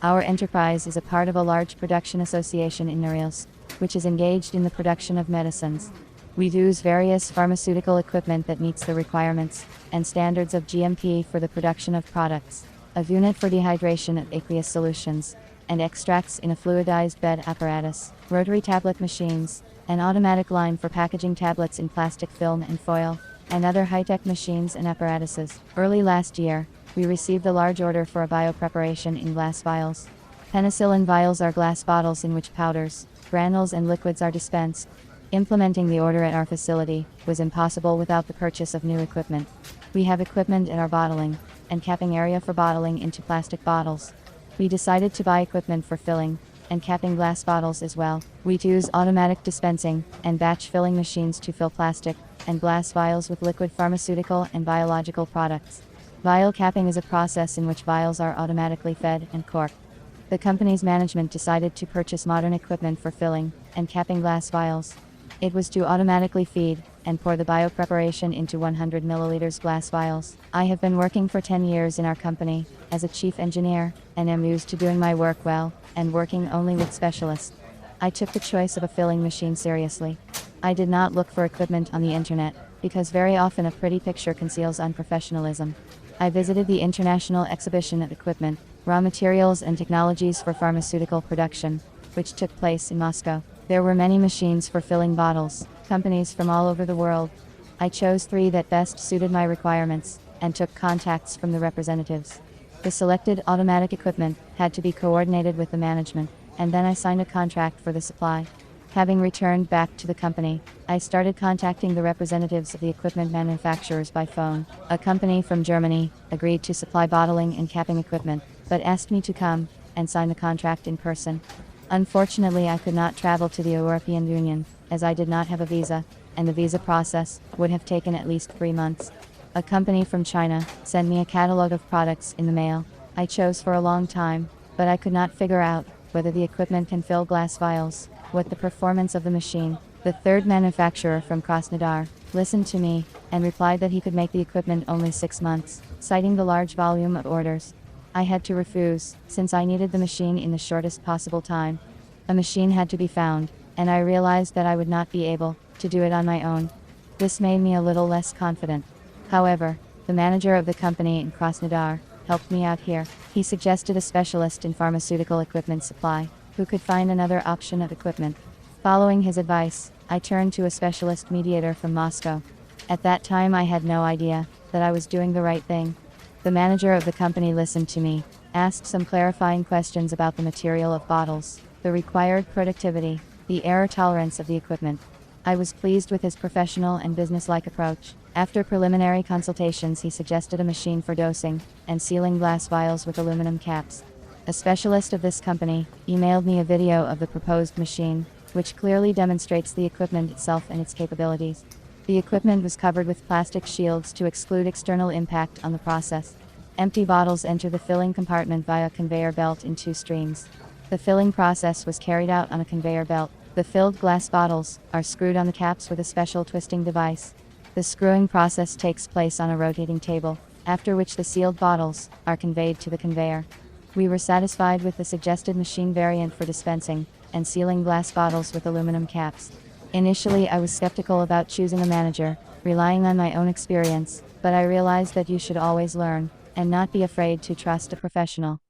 Our enterprise is a part of a large production association in Norilsk, which is engaged in the production of medicines. We use various pharmaceutical equipment that meets the requirements and standards of GMP for the production of products, a unit for dehydration of aqueous solutions, and extracts in a fluidized bed apparatus, rotary tablet machines, an automatic line for packaging tablets in plastic film and foil, and other high-tech machines and apparatuses. Early last year, we received a large order for a biopreparation in glass vials. Penicillin vials are glass bottles in which powders, granules and liquids are dispensed. Implementing the order at our facility was impossible without the purchase of new equipment. We have equipment in our bottling and capping area for bottling into plastic bottles. We decided to buy equipment for filling and capping glass bottles as well. We use automatic dispensing and batch filling machines to fill plastic and glass vials with liquid pharmaceutical and biological products. Vial capping is a process in which vials are automatically fed and corked. The company's management decided to purchase modern equipment for filling and capping glass vials. It was to automatically feed and pour the biopreparation into 100 milliliters glass vials. I have been working for 10 years in our company as a chief engineer and am used to doing my work well and working only with specialists. I took the choice of a filling machine seriously. I did not look for equipment on the internet because very often a pretty picture conceals unprofessionalism. I visited the International Exhibition of Equipment, Raw Materials and Technologies for Pharmaceutical Production, which took place in Moscow. There were many machines for filling bottles, companies from all over the world. I chose 3 that best suited my requirements, and took contacts from the representatives. The selected automatic equipment had to be coordinated with the management, and then I signed a contract for the supply. Having returned back to the company, I started contacting the representatives of the equipment manufacturers by phone. A company from Germany agreed to supply bottling and capping equipment, but asked me to come and sign the contract in person. Unfortunately, I could not travel to the European Union, as I did not have a visa, and the visa process would have taken at least 3 months. A company from China sent me a catalog of products in the mail. I chose for a long time, but I could not figure out whether the equipment can fill glass vials, what the performance of the machine. The third manufacturer from Krasnodar listened to me and replied that he could make the equipment only 6 months, citing the large volume of orders. I had to refuse, since I needed the machine in the shortest possible time. A machine had to be found, and I realized that I would not be able to do it on my own. This made me a little less confident. However, the manager of the company in Krasnodar helped me out here. He suggested a specialist in pharmaceutical equipment supply, who could find another option of equipment. Following his advice, I turned to a specialist mediator from Moscow. At that time I had no idea that I was doing the right thing. The manager of the company listened to me, asked some clarifying questions about the material of bottles, the required productivity, the error tolerance of the equipment. I was pleased with his professional and business-like approach. After preliminary consultations, he suggested a machine for dosing and sealing glass vials with aluminum caps. A specialist of this company emailed me a video of the proposed machine, which clearly demonstrates the equipment itself and its capabilities. The equipment was covered with plastic shields to exclude external impact on the process. Empty bottles enter the filling compartment via a conveyor belt in 2 streams. The filling process was carried out on a conveyor belt. The filled glass bottles are screwed on the caps with a special twisting device. The screwing process takes place on a rotating table, after which the sealed bottles are conveyed to the conveyor. We were satisfied with the suggested machine variant for dispensing and sealing glass bottles with aluminum caps. Initially, I was skeptical about choosing a manager, relying on my own experience, but I realized that you should always learn and not be afraid to trust a professional.